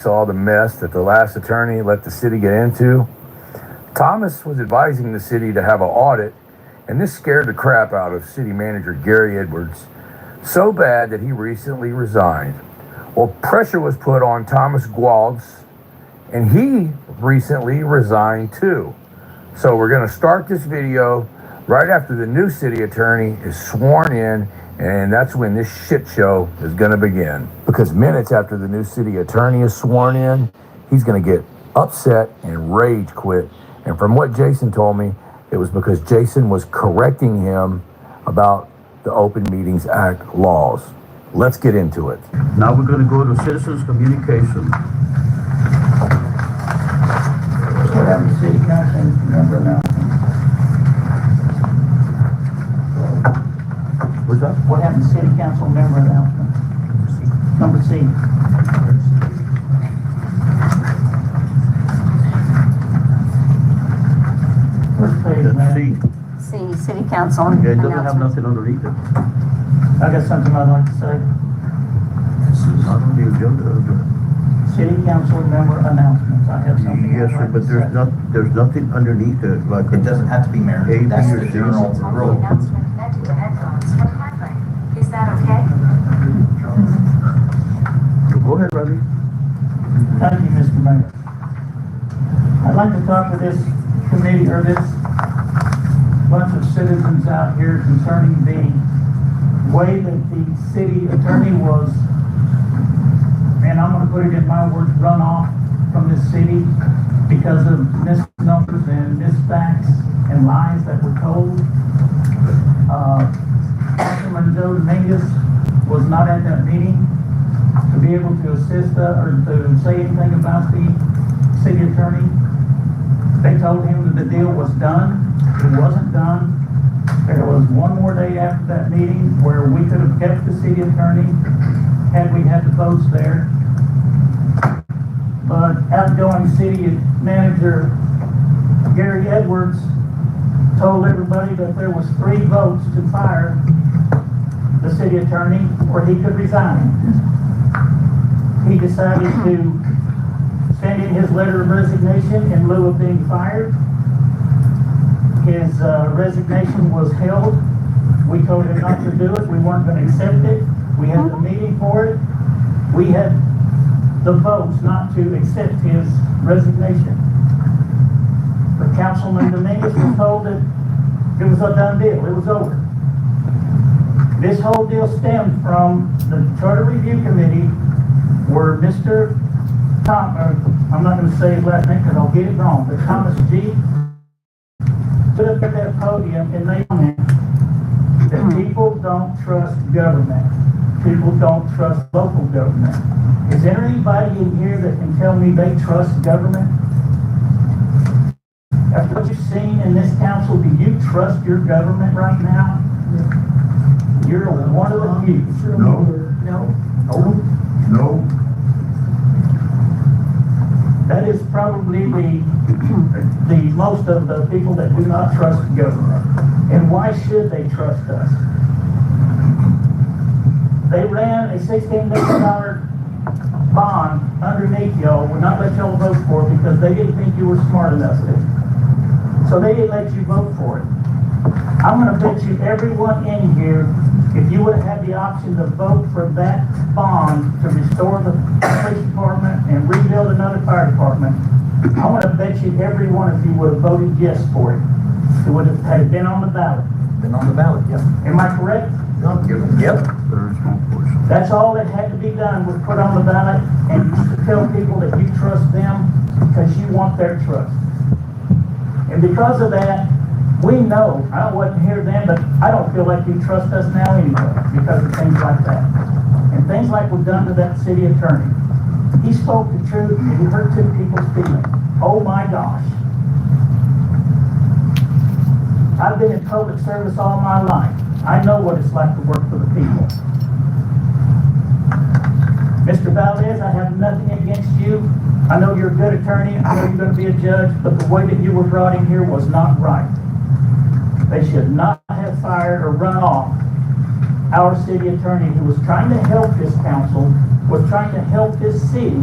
saw the mess that the last attorney let the city get into. Thomas was advising the city to have an audit, and this scared the crap out of city manager Gary Edwards so bad that he recently resigned. Well, pressure was put on Thomas Gwaltz, and he recently resigned too. So we're going to start this video right after the new city attorney is sworn in, and that's when this shit show is going to begin. Because minutes after the new city attorney is sworn in, he's going to get upset and rage quit. And from what Jason told me, it was because Jason was correcting him about the Open Meetings Act laws. Let's get into it. Now we're going to go to citizens communication. What happened to city council member announcements? What's that? What happened to city council member announcements? Number C. First page, Let's man. see. See, city council Yeah, it doesn't have announcements. nothing underneath it. I got something I'd like to say. This is not on the agenda. City council member announcements. I have something. Yes, I'd sir, like but to there's say. there's nothing underneath it, like. It doesn't have to be mayor. A, B, That's or the C. general rule. Announcement connected to headphones from Heartland. Is that okay? Go ahead, Rodney. Thank you, Mr. Mayor. I'd like to talk to this committee or this bunch of citizens out here concerning the way that the city attorney was, and I'm going to put it in my words, run off from this city because of misnumbers and misfacts and lies that were told. Councilman Joe Dominguez was not at that meeting to be able to assist or to say anything about the city attorney. They told him that the deal was done. It wasn't done. There was one more day after that meeting where we could have kept the city attorney had we had the votes there. But outgoing city manager Gary Edwards told everybody that there was 3 votes to fire the city attorney or he could resign. He decided to send in his letter of resignation in lieu of being fired. His resignation was held. We told him not to do it. We weren't going to accept it. We had the meeting for it. We had the votes not to accept his resignation. But Councilman Dominguez was told that it was a done deal. It was over. This whole deal stemmed from the Charter Review Committee where Mr. Tom, I'm not going to say his last name because I'll get it wrong, but Thomas G. stood up at that podium and they commented that people don't trust government. People don't trust local government. Is there anybody in here that can tell me they trust government? After what you've seen in this council, do you trust your government right now? You're one of the few. No. No. That is probably the most of the people that do not trust government. And why should they trust us? They ran a $16 million bond underneath y'all, would not let y'all vote for it because they didn't think you were smart enough to. So they didn't let you vote for it. I'm gonna bet you everyone in here, if you would have had the option to vote for that bond to restore the police department and rebuild another fire department, I want to bet you everyone, if you would have voted yes for it, it would have had been on the ballot. Been on the ballot, yeah. Am I correct? Yep. There's no portion. That's all that had to be done was put on the ballot and to tell people that you trust them because you want their trust. And because of that, we know, I wasn't here then, but I don't feel like you trust us now anyway because of things like that. And things like were done to that city attorney. He spoke the truth and he hurt two people's feelings. Oh my gosh. I've been in public service all my life. I know what it's like to work for the people. Mr. Valdez, I have nothing against you. I know you're a good attorney. I know you're going to be a judge, but the way that you were brought in here was not right. They should not have fired or run off our city attorney who was trying to help this council was trying to help this city